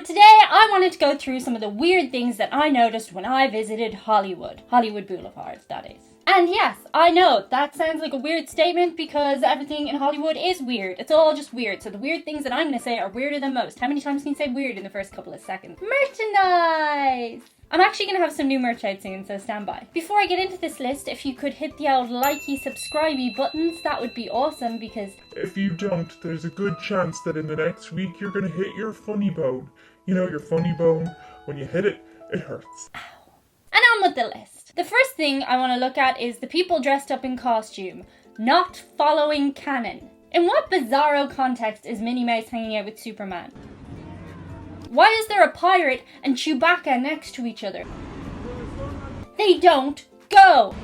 But today I wanted to go through some of the weird things that I noticed when I visited Hollywood Boulevard, that is. And yes, I know, that sounds like a weird statement because everything in Hollywood is weird. It's all just weird. So the weird things that I'm going to say are weirder than most. How many times can you say weird in the first couple of seconds? Merchandise! I'm actually going to have some new merch out soon, so stand by. Before I get into this list, if you could hit the old likey, subscribey buttons, that would be awesome because if you don't, there's a good chance that in the next week you're going to hit your funny bone. You know, your funny bone, when you hit it, it hurts. Ow. And on with the list. The first thing I want to look at is the people dressed up in costume, not following canon. In what bizarro context is Minnie Mouse hanging out with Superman? Why is there a pirate and Chewbacca next to each other? They don't go!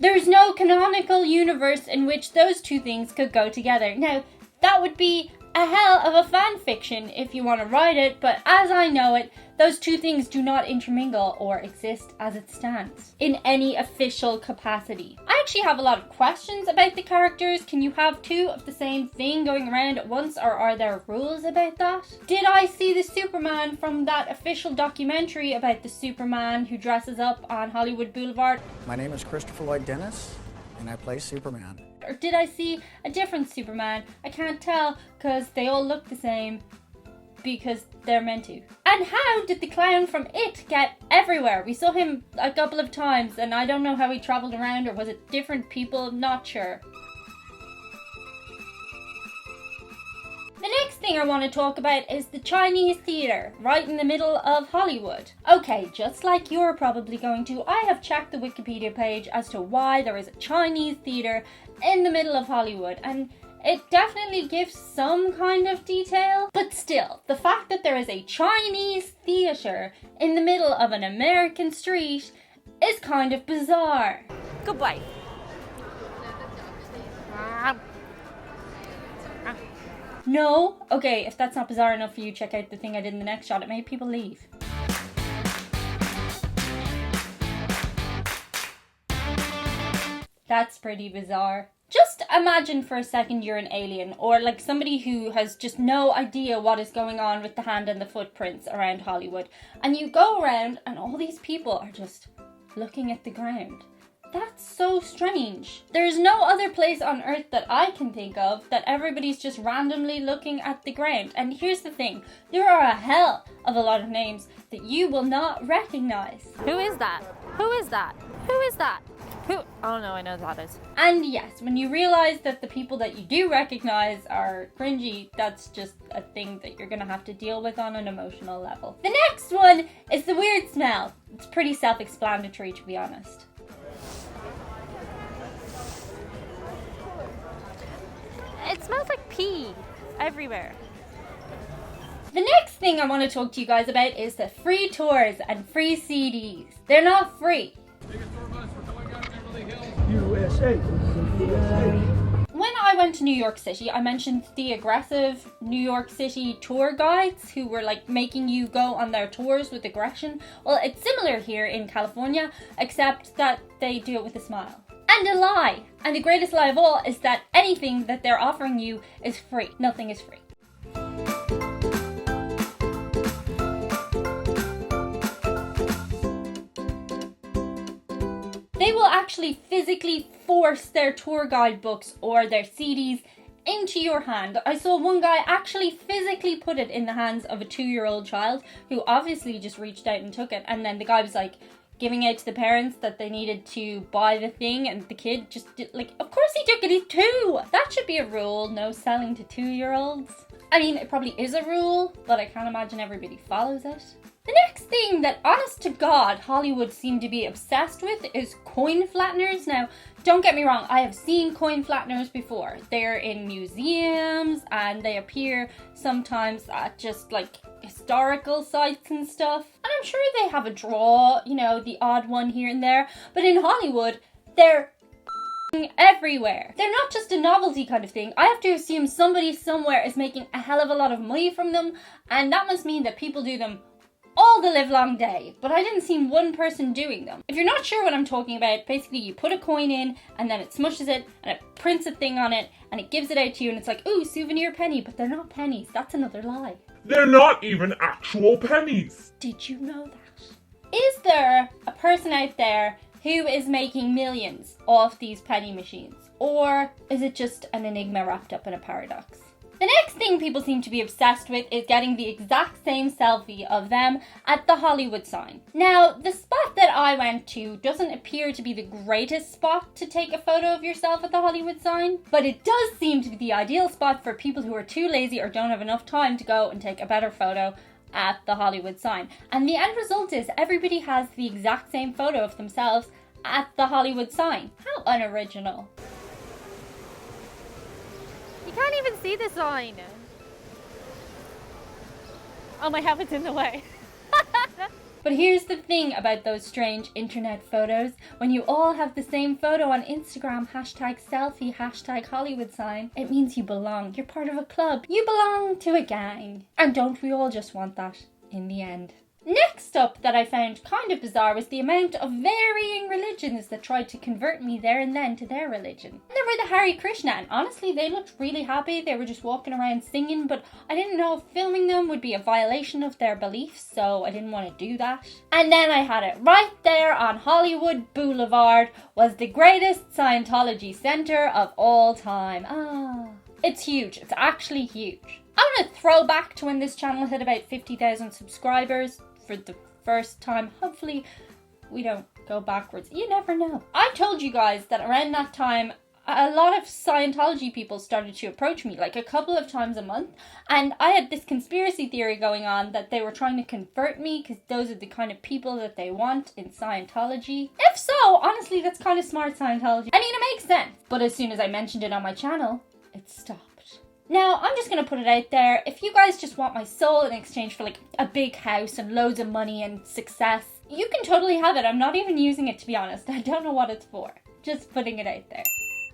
There's no canonical universe in which those two things could go together. Now, that would be a hell of a fan fiction if you want to write it, but as I know it, those two things do not intermingle or exist as it stands in any official capacity. I actually have a lot of questions about the characters. Can you have two of the same thing going around at once, or are there rules about that? Did I see the Superman from that official documentary about the Superman who dresses up on Hollywood Boulevard? My name is Christopher Lloyd Dennis, and I play Superman. Or did I see a different Superman? I can't tell because they all look the same because they're meant to. And how did the clown from It get everywhere? We saw him a couple of times and I don't know how he traveled around, or was it different people? Not sure. The next thing I want to talk about is the Chinese theatre, right in the middle of Hollywood. Okay, just like you're probably going to, I have checked the Wikipedia page as to why there is a Chinese theatre in the middle of Hollywood, and it definitely gives some kind of detail. But still, the fact that there is a Chinese theatre in the middle of an American street is kind of bizarre. Goodbye. No? Okay, if that's not bizarre enough for you, check out the thing I did in the next shot. It made people leave. That's pretty bizarre. Just imagine for a second you're an alien, or like somebody who has just no idea what is going on with the hand and the footprints around Hollywood. And you go around and all these people are just looking at the ground. That's so strange. There's no other place on Earth that I can think of that everybody's just randomly looking at the ground. And here's the thing, there are a hell of a lot of names that you will not recognize. Who is that? Who is that? Who is that? Who? Oh no, I know who that is. And yes, when you realize that the people that you do recognize are cringy, that's just a thing that you're gonna have to deal with on an emotional level. The next one is the weird smell. It's pretty self-explanatory, to be honest. It smells like pee everywhere. The next thing I want to talk to you guys about is the free tours and free CDs. They're not free. USA. When I went to New York City, I mentioned the aggressive New York City tour guides who were like making you go on their tours with aggression. Well, it's similar here in California, except that they do it with a smile. And a lie. And the greatest lie of all is that anything that they're offering you is free. Nothing is free. They will actually physically force their tour guide books or their CDs into your hand. I saw one guy actually physically put it in the hands of a 2-year-old child who obviously just reached out and took it, and then the guy was like giving out to the parents that they needed to buy the thing, and the kid just did, like, of course he took it, he's 2! That should be a rule, no selling to 2-year-olds. I mean, it probably is a rule, but I can't imagine everybody follows it. The next thing that, honest to God, Hollywood seem to be obsessed with is coin flatteners. Now, don't get me wrong, I have seen coin flatteners before. They're in museums and they appear sometimes at just like historical sites and stuff. And I'm sure they have a draw, you know, the odd one here and there. But in Hollywood, they're everywhere. They're not just a novelty kind of thing. I have to assume somebody somewhere is making a hell of a lot of money from them, and that must mean that people do them all the live long day, but I didn't see one person doing them. If you're not sure what I'm talking about, basically you put a coin in and then it smushes it and it prints a thing on it and it gives it out to you and it's like, ooh, souvenir penny, but they're not pennies. That's another lie. They're not even actual pennies. Did you know that? Is there a person out there who is making millions off these penny machines? Or is it just an enigma wrapped up in a paradox? The next thing people seem to be obsessed with is getting the exact same selfie of them at the Hollywood sign. Now, the spot that I went to doesn't appear to be the greatest spot to take a photo of yourself at the Hollywood sign, but it does seem to be the ideal spot for people who are too lazy or don't have enough time to go and take a better photo at the Hollywood sign. And the end result is everybody has the exact same photo of themselves at the Hollywood sign. How unoriginal. You can't even see the sign. Oh, my habit's in the way. But here's the thing about those strange internet photos. When you all have the same photo on Instagram, #selfie, #Hollywood sign, it means you belong. You're part of a club. You belong to a gang. And don't we all just want that in the end? Next up that I found kind of bizarre was the amount of varying religions that tried to convert me there and then to their religion. There were the Hare Krishna, and honestly they looked really happy. They were just walking around singing, but I didn't know if filming them would be a violation of their beliefs, so I didn't want to do that. And then I had it right there on Hollywood Boulevard was the greatest Scientology center of all time. It's huge. It's actually huge. I want to throw back to when this channel hit about 50,000 subscribers for the first time. Hopefully we don't go backwards. You never know. I told you guys that around that time a lot of Scientology people started to approach me like a couple of times a month, and I had this conspiracy theory going on that they were trying to convert me because those are the kind of people that they want in Scientology. If so, honestly, that's kind of smart, Scientology. I mean, it makes sense. But as soon as I mentioned it on my channel, it stopped. Now, I'm just going to put it out there. If you guys just want my soul in exchange for like a big house and loads of money and success, you can totally have it. I'm not even using it, to be honest. I don't know what it's for. Just putting it out there.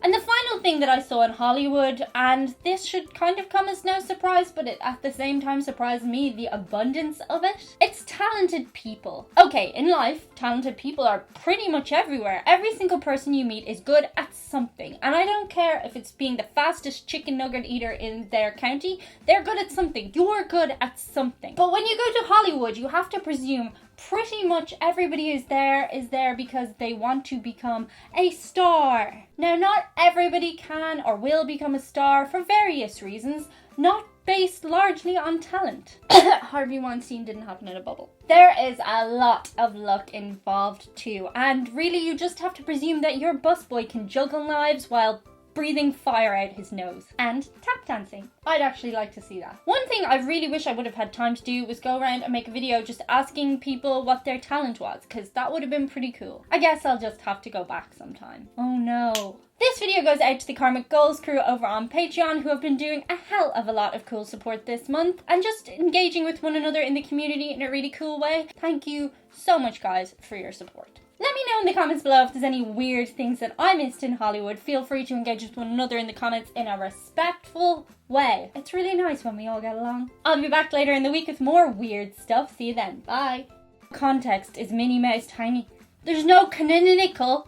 And the final thing that I saw in Hollywood, and this should kind of come as no surprise, but it at the same time surprised me, the abundance of it. It's talented people. Okay, in life, talented people are pretty much everywhere. Every single person you meet is good at something. And I don't care if it's being the fastest chicken nugget eater in their county, they're good at something. You're good at something. But when you go to Hollywood, you have to presume pretty much everybody is there because they want to become a star. Now, not everybody can or will become a star for various reasons, not based largely on talent. Harvey Weinstein didn't happen in a bubble. There is a lot of luck involved too, and really you just have to presume that your busboy can juggle knives while breathing fire out his nose and tap dancing. I'd actually like to see that. One thing I really wish I would have had time to do was go around and make a video just asking people what their talent was, because that would have been pretty cool. I guess I'll just have to go back sometime. Oh no. This video goes out to the Karmic Goals crew over on Patreon, who have been doing a hell of a lot of cool support this month and just engaging with one another in the community in a really cool way. Thank you so much, guys, for your support. Let me know in the comments below if there's any weird things that I missed in Hollywood. Feel free to engage with one another in the comments in a respectful way. It's really nice when we all get along. I'll be back later in the week with more weird stuff. See you then. Bye. Context is Minnie Mouse tiny. There's no canonical.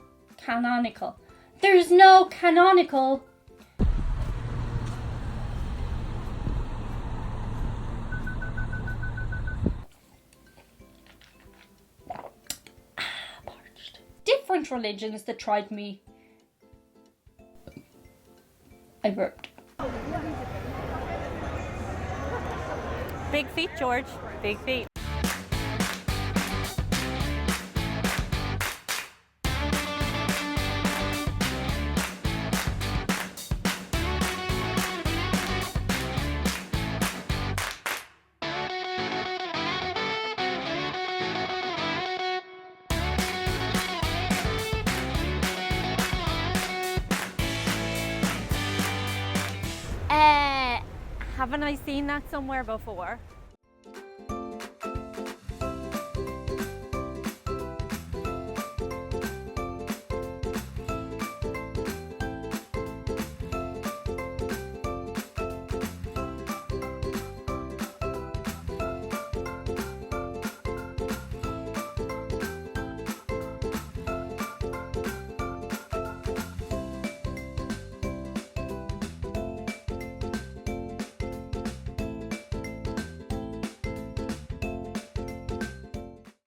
There's no canonical. Different religions that tried me. I burped. Big feet, George. Big feet. Haven't I seen that somewhere before?